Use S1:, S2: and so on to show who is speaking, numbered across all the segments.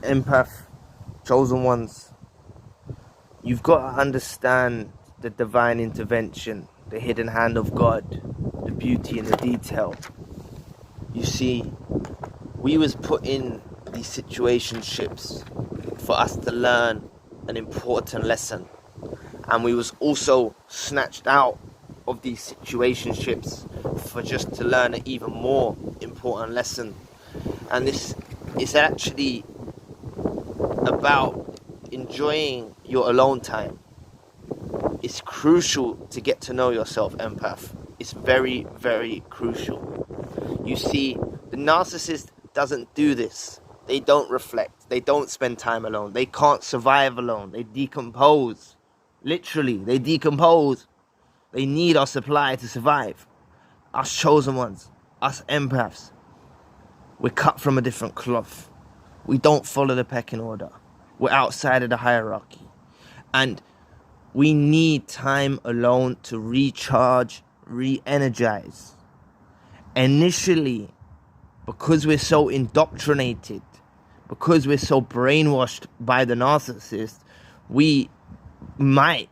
S1: Empath, chosen ones, you've got to understand the divine intervention, the hidden hand of God, the beauty in the detail. You see, we was put in these situationships for us to learn an important lesson, and we was also snatched out of these situationships for just to learn an even more important lesson. And this is actually about enjoying your alone time. It's crucial to get to know yourself, empath. It's very, very crucial. You see, the narcissist doesn't do this. They don't reflect. They don't spend time alone. They can't survive alone. They decompose. Literally, they decompose. They need our supply to survive. Us chosen ones, us empaths, we're cut from a different cloth. We don't follow the pecking order. We're outside of the hierarchy. And we need time alone to recharge, re-energize. Initially, because we're so indoctrinated, because we're so brainwashed by the narcissist, we might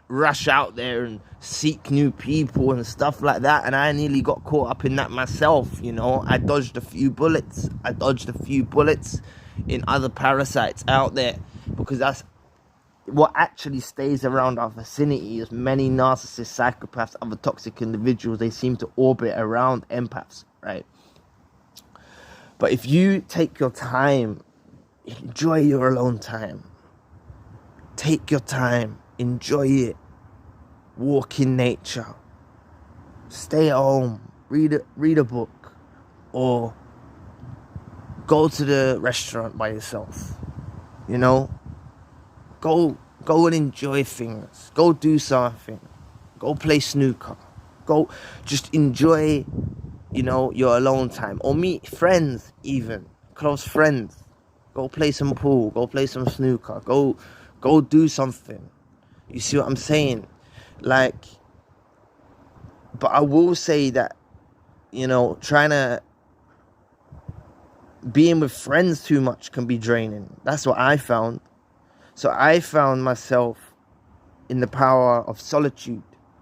S1: rush out there and seek new people and stuff like that. And I nearly got caught up in that myself, you know. I dodged a few bullets in other parasites out there, because that's what actually stays around our vicinity. Is many narcissists, psychopaths, other toxic individuals, they seem to orbit around empaths, right? But if you take your time, enjoy your alone time. Take your time, enjoy it. Walk in nature. Stay at home, read a book, or go to the restaurant by yourself. You know, go and enjoy things. Go do something. Go play snooker. Go just enjoy, you know, your alone time. Or meet friends, even close friends. Go play some pool. Go play some snooker. Go do something. You see what I'm saying? Like, but I will say that, you know, being with friends too much can be draining. That's what I found. So I found myself in the power of solitude.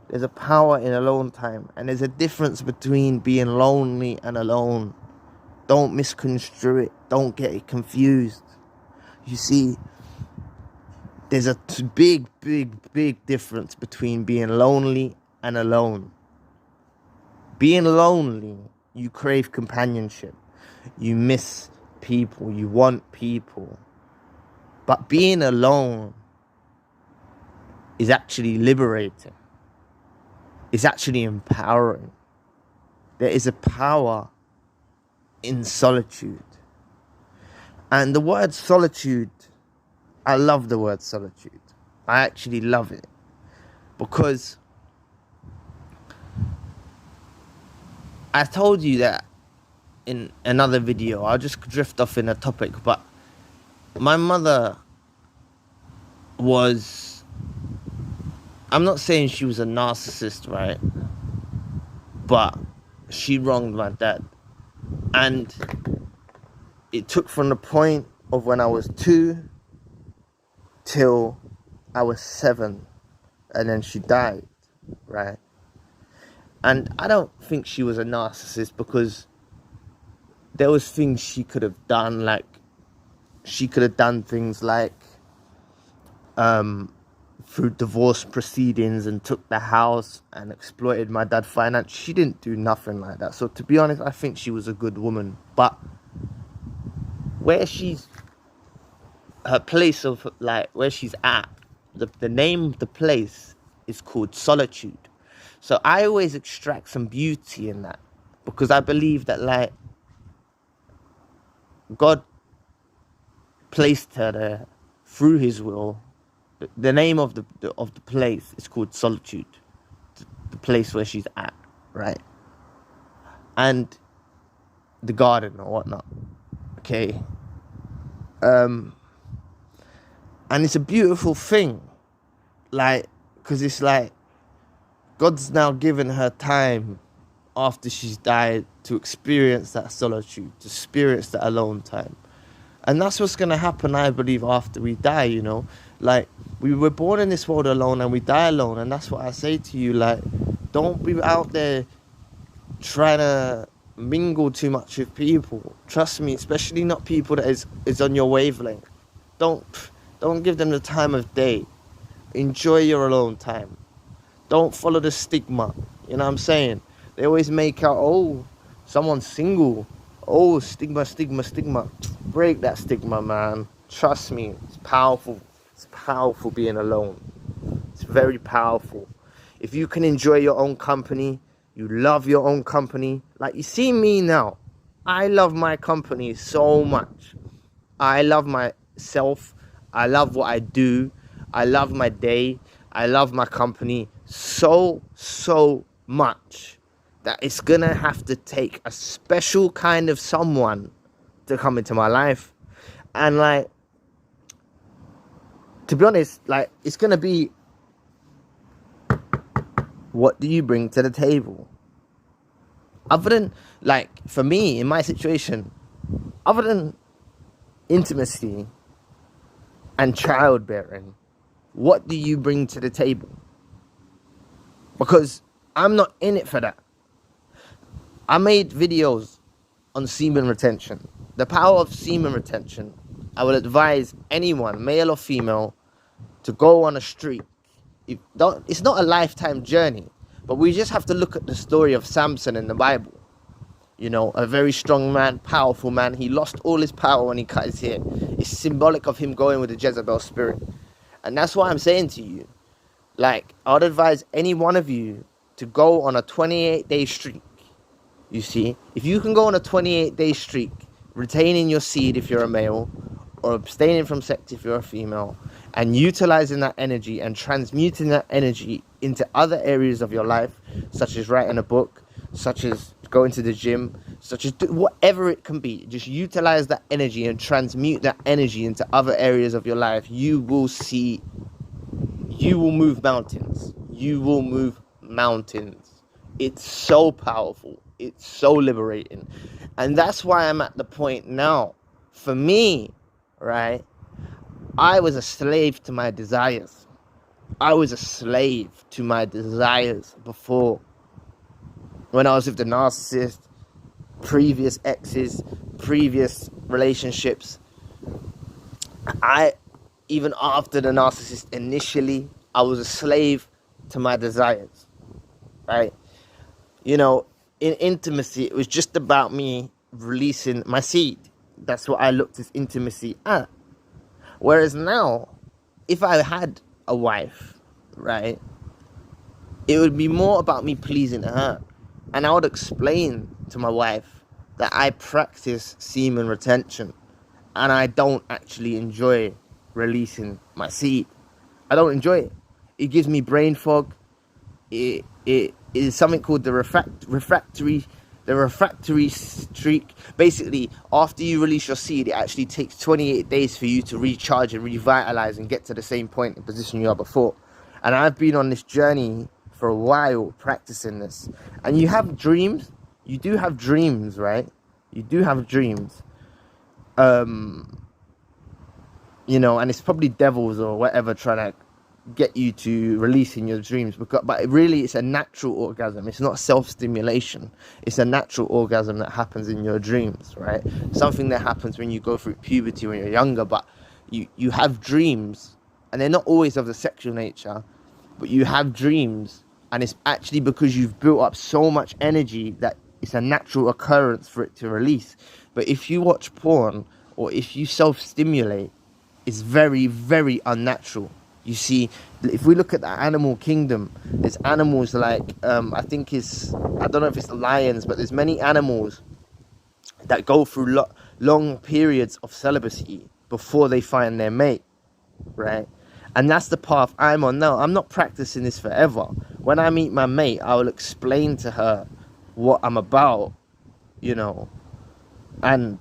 S1: There's a power in alone time. And there's a difference between being lonely and alone. Don't misconstrue it. Don't get it confused. You see, there's a big difference between being lonely and alone. Being lonely, you crave companionship. You miss people. You want people. But being alone is actually liberating. It's actually empowering. There is a power in solitude. And the word solitude, I love the word solitude. I actually love it. Because I told you that in another video. I'll just drift off in a topic. But my mother was... I'm not saying she was a narcissist, right? But she wronged my dad. And it took from the point of when I was 2 till I was 7, and then she died, right? And I don't think she was a narcissist, because there was things she could have done, like she could have done things like through divorce proceedings and took the house and exploited my dad financially. She didn't do nothing like that. So to be honest, I think she was a good woman. But where her place of, like, where she's at, the name of the place is called solitude. So I always extract some beauty in that, because I believe that, like, God placed her there through his will. The name of the place is called solitude, the place where she's at, right? And the garden or whatnot, okay? And it's a beautiful thing, like, because it's like God's now given her time after she's died to experience that solitude, to experience that alone time. And that's what's going to happen, I believe, after we die, you know. Like, we were born in this world alone and we die alone. And that's what I say to you, like, don't be out there trying to mingle too much with people. Trust me, especially not people that is on your wavelength. Don't give them the time of day. Enjoy your alone time. Don't follow the stigma. You know what I'm saying? They always make out, oh, someone's single. Oh, stigma, stigma, stigma. Break that stigma, man. Trust me, it's powerful. It's powerful being alone. It's very powerful. If you can enjoy your own company, you love your own company. Like, you see me now. I love my company so much. I love myself. I love what I do. I love my day. I love my company so much that it's gonna have to take a special kind of someone to come into my life. And like, to be honest, like, it's gonna be, what do you bring to the table? Other than, like, for me, in my situation, other than intimacy and childbearing, what do you bring to the table? Because I'm not in it for that. I made videos on semen retention. The power of semen retention. I would advise anyone, male or female, to go on a streak. It's not a lifetime journey, but we just have to look at the story of Samson in the Bible. You know, a very strong man, powerful man. He lost all his power when he cut his hair. It's symbolic of him going with the Jezebel spirit. And that's why I'm saying to you, like, I would advise any one of you to go on a 28-day streak. You see, if you can go on a 28-day streak, retaining your seed if you're a male, or abstaining from sex if you're a female, and utilizing that energy and transmuting that energy into other areas of your life, such as writing a book, such as going to the gym, such as whatever it can be, just utilize that energy and transmute that energy into other areas of your life. You will move mountains. You will move mountains. It's so powerful. It's so liberating. And that's why I'm at the point now. For me, right, I was a slave to my desires. I was a slave to my desires before. When I was with the narcissist, previous exes, previous relationships, even after the narcissist initially, I was a slave to my desires, right? You know, in intimacy, it was just about me releasing my seed. That's what I looked at intimacy at. Whereas now, if I had a wife, right, it would be more about me pleasing her. And I would explain to my wife that I practice semen retention and I don't actually enjoy releasing my seed. I don't enjoy it. It gives me brain fog. It is something called the refractory streak. Basically, after you release your seed, it actually takes 28 days for you to recharge and revitalize and get to the same point and position you are before. And I've been on this journey for a while practicing this. And you have dreams. You do have dreams, right? You do have dreams. You know, and it's probably devils or whatever trying to get you to release in your dreams. But really, it's a natural orgasm. It's not self-stimulation. It's a natural orgasm that happens in your dreams, right? Something that happens when you go through puberty when you're younger. But you have dreams, and they're not always of the sexual nature, but you have dreams. And it's actually because you've built up so much energy that it's a natural occurrence for it to release. But if you watch porn or if you self-stimulate, it's very, very unnatural. You see, if we look at the animal kingdom, there's animals like, I don't know if it's lions, but there's many animals that go through long periods of celibacy before they find their mate, right? And that's the path I'm on now. I'm not practicing this forever. When I meet my mate, I will explain to her what I'm about, you know, and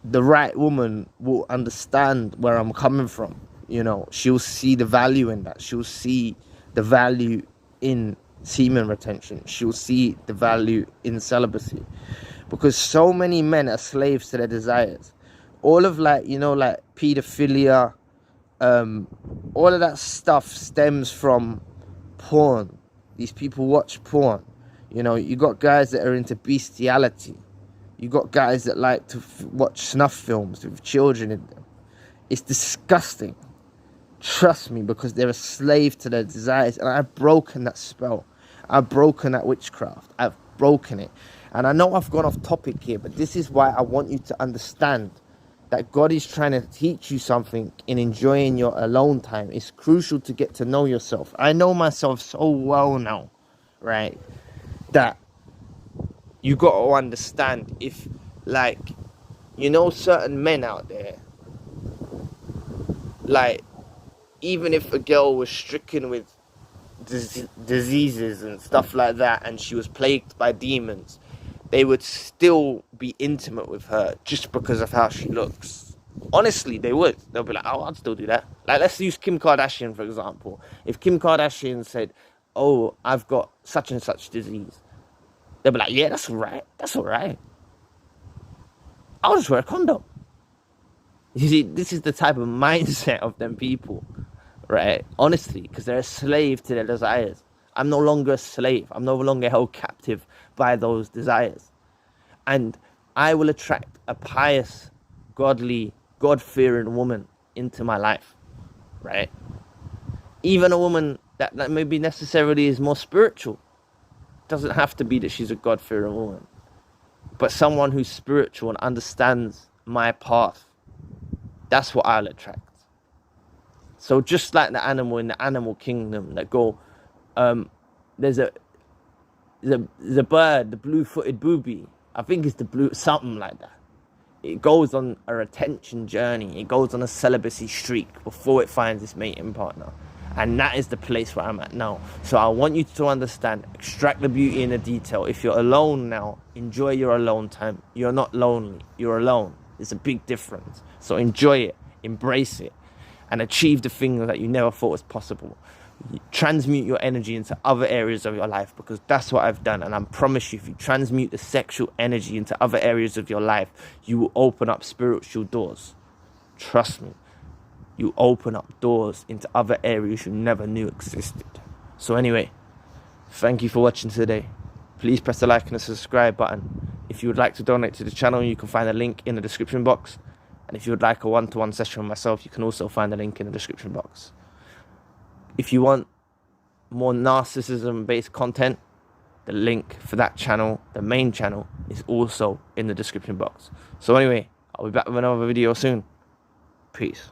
S1: the right woman will understand where I'm coming from. You know, she'll see the value in that. She'll see the value in semen retention. She'll see the value in celibacy. Because so many men are slaves to their desires. all of like, you know, like pedophilia, all of that stuff stems from porn. These people watch porn. You know, you got guys that are into bestiality. You got guys that like to watch snuff films with children in them. It's disgusting. Trust me, because they're a slave to their desires. And I've broken that spell. I've broken that witchcraft. I've broken it. And I know I've gone off topic here, but this is why I want you to understand that God is trying to teach you something in enjoying your alone time. It's crucial to get to know yourself. I know myself so well now, right, that you got to understand, if, like, you know, certain men out there, like, even if a girl was stricken with diseases and stuff like that, and she was plagued by demons, they would still be intimate with her just because of how she looks. Honestly, they would. They'll be like, oh, I'd still do that. Like, let's use Kim Kardashian, for example. If Kim Kardashian said, oh, I've got such and such disease, they'll be like, yeah, that's all right. That's all right. I'll just wear a condom. You see, this is the type of mindset of them people, right? Honestly, because they're a slave to their desires. I'm no longer a slave. I'm no longer held captive by those desires. And I will attract a pious, godly, God-fearing woman into my life, right? Even a woman that maybe necessarily is more spiritual. Doesn't have to be that she's a God-fearing woman. But someone who's spiritual and understands my path. That's what I'll attract. So just like the animal in the animal kingdom that go, there's a bird, the blue-footed booby. I think it's the blue, something like that. It goes on a retention journey. It goes on a celibacy streak before it finds its mating partner. And that is the place where I'm at now. So I want you to understand, extract the beauty in the detail. If you're alone now, enjoy your alone time. You're not lonely. You're alone. There's a big difference. So enjoy it, embrace it, and achieve the thing that you never thought was possible. Transmute your energy into other areas of your life, because that's what I've done. And I promise you, if you transmute the sexual energy into other areas of your life, you will open up spiritual doors. Trust me. You open up doors into other areas you never knew existed. So anyway, thank you for watching today. Please press the like and the subscribe button. If you would like to donate to the channel, you can find a link in the description box. And if you would like a one-to-one session with myself, you can also find the link in the description box. If you want more narcissism-based content, the link for that channel, the main channel, is also in the description box. So anyway, I'll be back with another video soon. Peace.